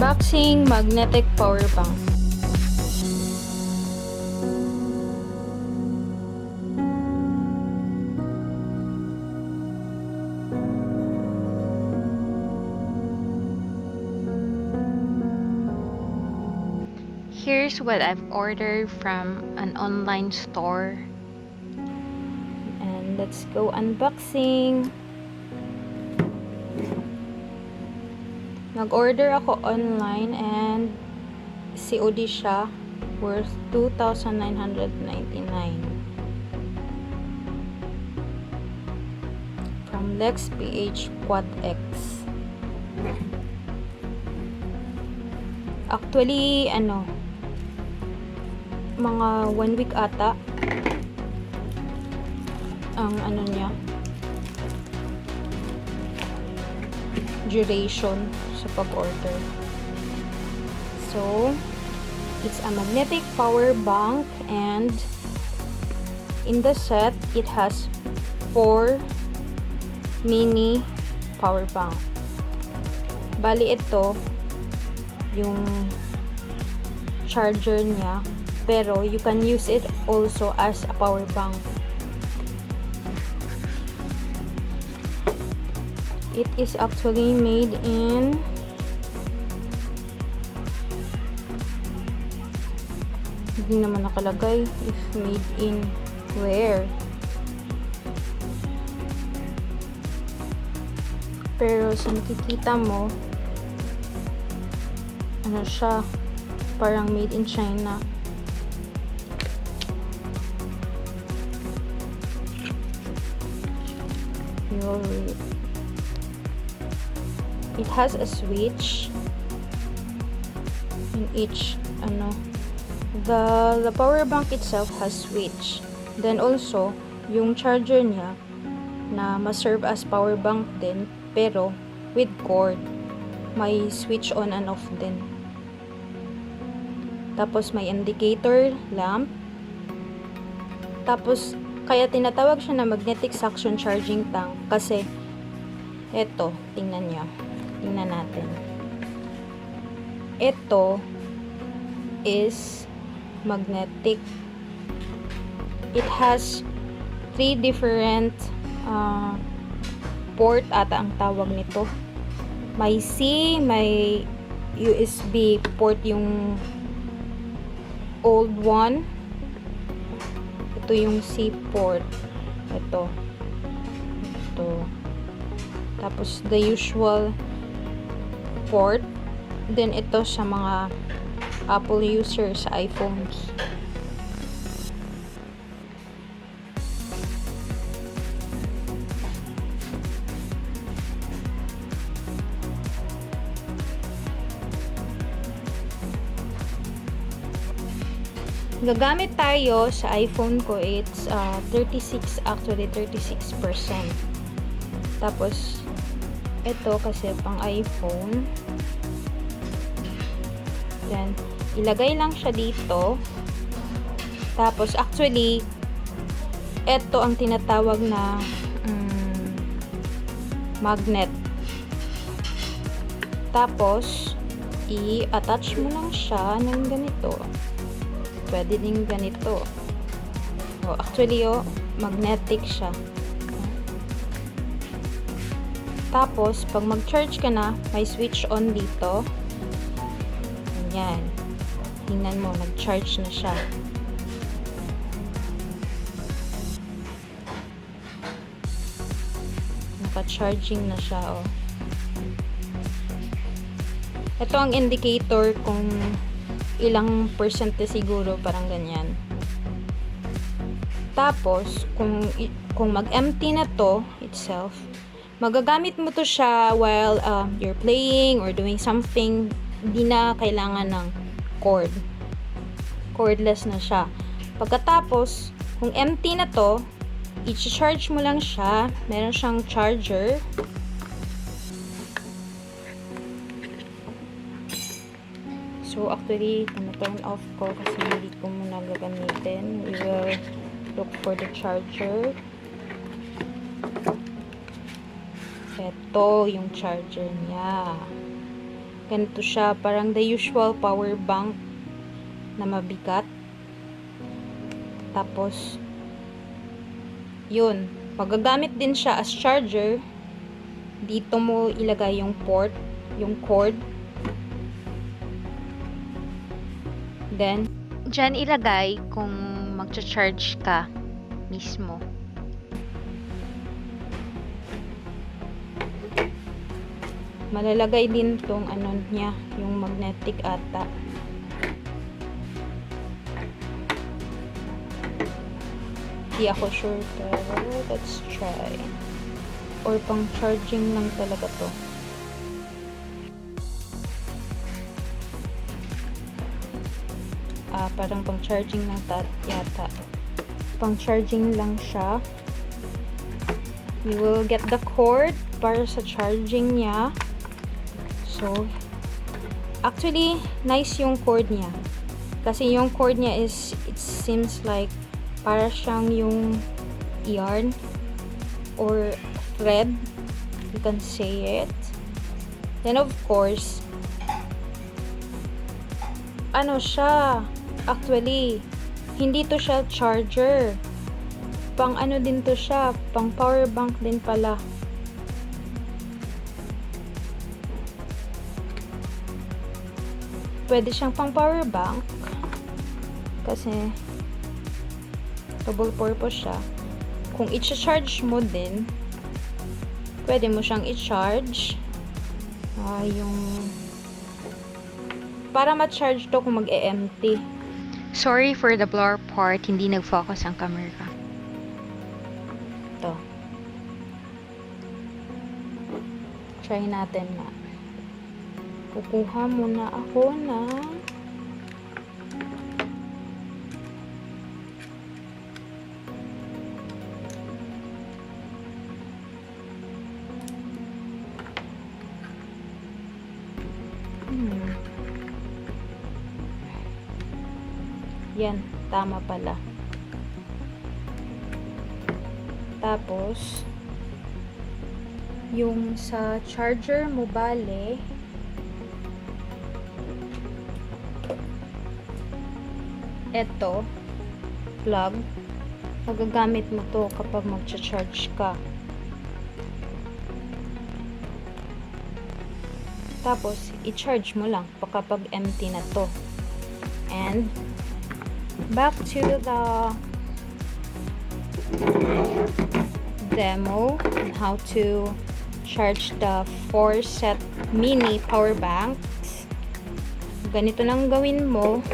Unboxing magnetic power bank. Here's what I've ordered from an online store. And let's go unboxing. Nag-order ako online and COD siya, worth 2,999 from Lex PH Quad X. Actually, mga 1 week ata ang niya, duration sa pag-order. So, it's a magnetic power bank, and in the set, it has 4 mini power bank. Bali ito yung charger niya, pero you can use it also as a power bank. It is actually made in hindi naman nakalagay if made in where, pero sa nakikita mo siya, parang made in China. It has a switch in each the power bank itself has switch. Then also yung charger niya na ma-serve as power bank din, pero with cord. May switch on and off din. Tapos may indicator lamp. Tapos kaya tinatawag siya na magnetic suction charging tank kasi eto, tingnan natin. Ito is magnetic. It has 3 different port ata ang tawag nito. May C, may USB port yung old one. Ito yung C port. Ito. Tapos the usual port. Then ito sa mga Apple user sa iPhones. Gagamit tayo sa iPhone ko, it's 36%. Tapos ito kasi pang iPhone. Then ilagay lang siya dito. Tapos actually ito ang tinatawag na magnet. Tapos i-attach mo lang siya ng ganito. Pwede din ganito. Actually, magnetic siya. Tapos, pag mag-charge ka na, may switch on dito. Ayan. Tingnan mo, nag-charge na siya. Naka-charging na siya, Ito ang indicator kung ilang percent siguro, parang ganyan. Tapos, kung mag-empty na to itself, magagamit mo to siya while you're playing or doing something. Hindi na kailangan ng cord. Cordless na siya. Pagkatapos, kung empty na to, i-charge mo lang siya. Meron siyang charger. So, actually, turn off ko kasi hindi ko muna gagamitin. We will look for the charger. Ito yung charger niya. Ganito siya, parang the usual power bank na mabigat. Tapos, yun. Magagamit din siya as charger. Dito mo ilagay yung port, yung cord. Then, dyan ilagay kung magcha-charge ka mismo. Malalagay din tong ano niya, yung magnetic ata. Di ako sure, pero let's try. Or pang charging lang talaga to. Parang pang charging lang yata. Pang charging lang siya. You will get the cord para sa charging niya. So, actually, nice yung cord niya. Kasi yung cord niya is, it seems like, para siyang yung yarn or thread. You can say it. Then, of course, ano siya, actually, hindi to siya charger. Pang ano din to siya, pang power bank din pala. Pwede siyang pang power bank kasi double purpose siya. Kung i-charge mo din, pwede mo siyang i-charge yung para ma-charge to kung mag-e-empty. Sorry for the blur part, hindi nag-focus ang camera. To. Try natin na. Kukuha muna ako na yan, tama pala. Tapos yung sa charger mo bale eto plug, magagamit mo to kapag magcha-charge ka. Tapos i-charge mo lang kapag empty na to. And back to the demo on how to charge the 4 set mini power banks. Ganito lang gawin mo.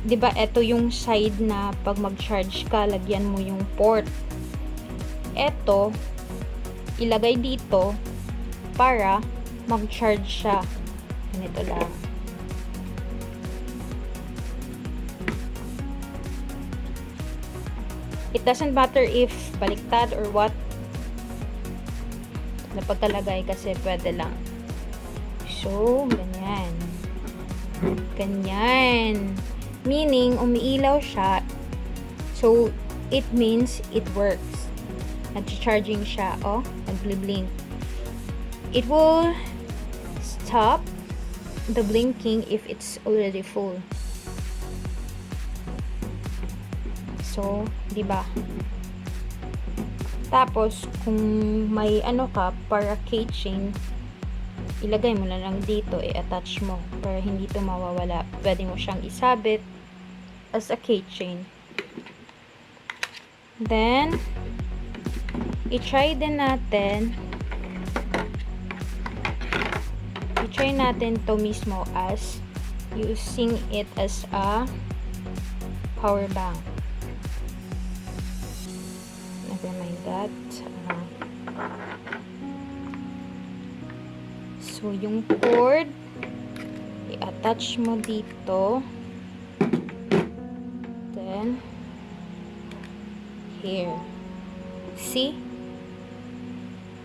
'Di ba ito yung side na pag mag-charge ka, lagyan mo yung port. Ito ilagay dito para mag-charge siya. Ganito lang. It doesn't matter if baliktad or what na pagkalagay kasi pwede lang. So, ganyan. Ganyan. Meaning, umiilaw siya. So, it means it works. Nag-charging siya. Oh, nag-blink. It will stop the blinking if it's already full. So, di ba? Tapos, kung may ano ka, para keychain, ilagay mo na lang dito, i-attach mo para hindi to mawawala. Pwede mo siyang isabit as a keychain. Then, i-try natin to mismo as using it as a power bank. Never mind that. So, yung cord, i-attach mo dito. Then, here. See?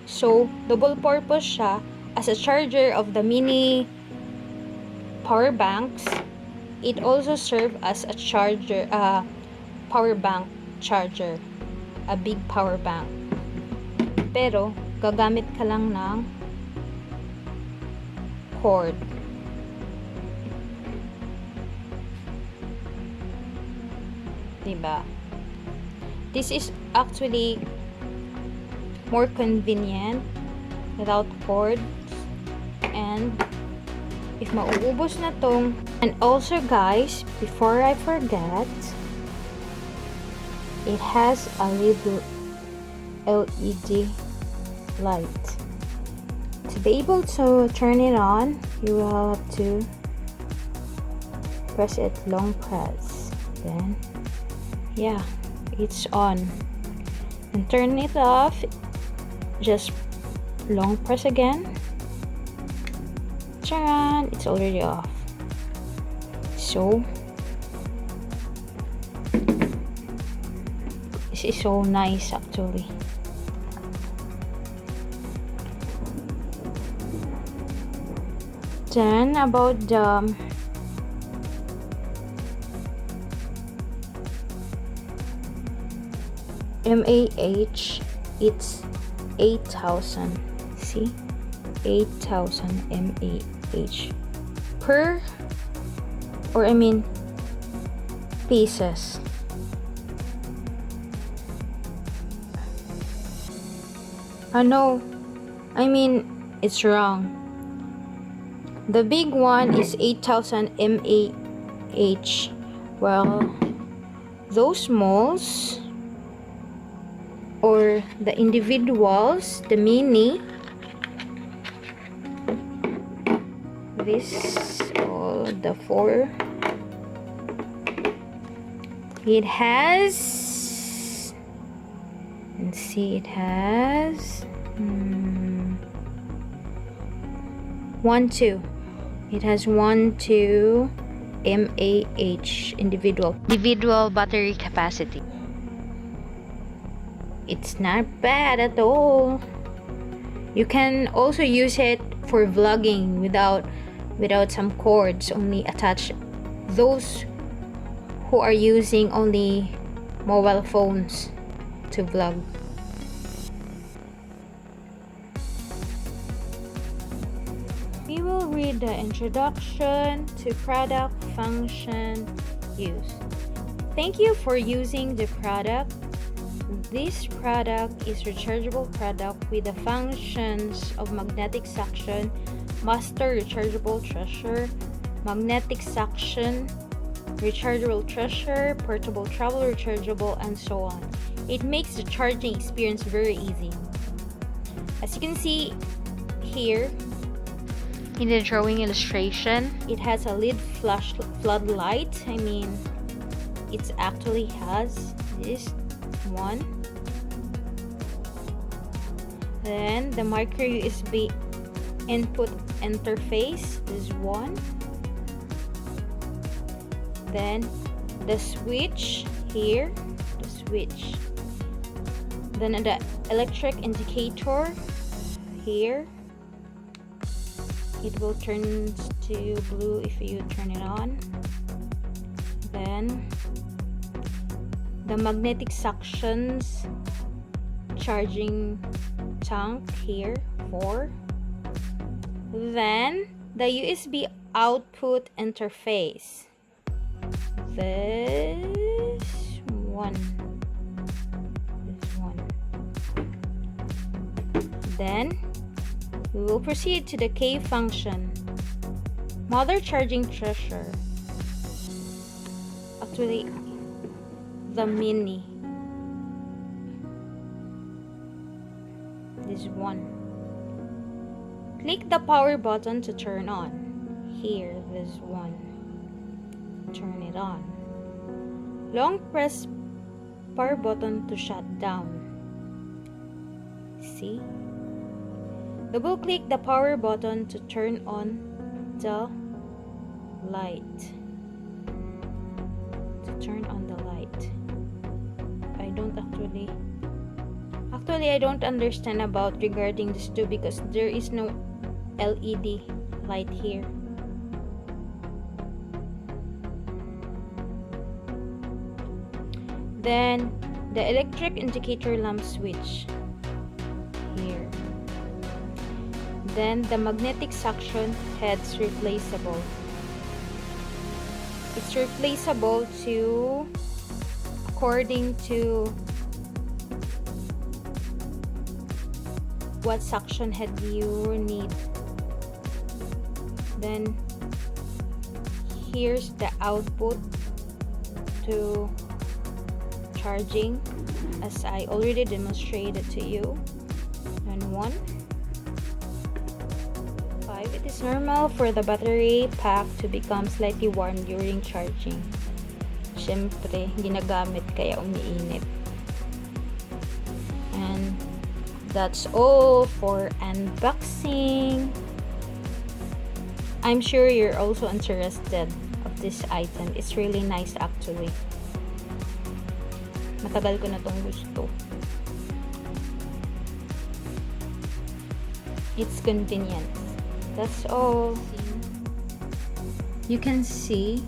So, double purpose siya as a charger of the mini power banks. It also serves as a charger, power bank charger. A big power bank. Pero, gagamit ka lang ng cord. Diba? This is actually more convenient without cords. And if mauubos na tong, and also guys, before I forget, it has a little LED light. To be able to turn it on, you will have to press it long press. Then yeah, it's on. And turn it off, just long press again. Charan, it's already off. So this is so nice actually. Then about the mAh, it's 8,000. See, 8,000 mAh per, or I mean pieces. No, I mean it's wrong. The big one is 8,000 mAh. Well, those smalls or the individuals, the mini, this all the four, it has, let's see, it has 2. It has 2 mAh individual battery capacity. It's not bad at all. You can also use it for vlogging without some cords, only attach those who are using only mobile phones to vlog. We will read the introduction to product, function, use. Thank you for using the product. This product is rechargeable product with the functions of magnetic suction, master rechargeable treasure, magnetic suction, rechargeable treasure, portable travel rechargeable, and so on. It makes the charging experience very easy. As you can see here in the drawing illustration, it has a LED floodlight. I mean, it actually has this one. Then the micro USB input interface, this one. Then the switch here, the switch. Then the electric indicator here. It will turn to blue if you turn it on. Then the magnetic suctions charging tank here, 4. Then the USB output interface, this one. Then we will proceed to the K function, mother charging treasure. Actually, the mini, this one. Click the power button to turn on. Here, this one. Turn it on. Long press power button to shut down. See? Double click the power button to turn on the light. I don't understand about regarding this too, because there is no LED light here. Then the electric indicator lamp switch here. Then the magnetic suction head's replaceable. It's replaceable to according to what suction head you need. Then here's the output to charging, as I already demonstrated to you. And 1, 5. It is normal for the battery pack to become slightly warm during charging. Syempre, ginagamit kaya umiinit. And that's all for unboxing. I'm sure you're also interested of this item. It's really nice actually. Matagal ko na tong gusto. It's convenient. That's all. You can see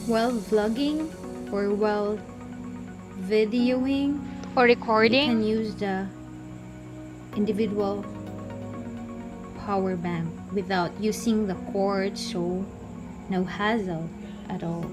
while vlogging or while videoing or recording, you can use the individual power bank without using the cord, so no hassle at all.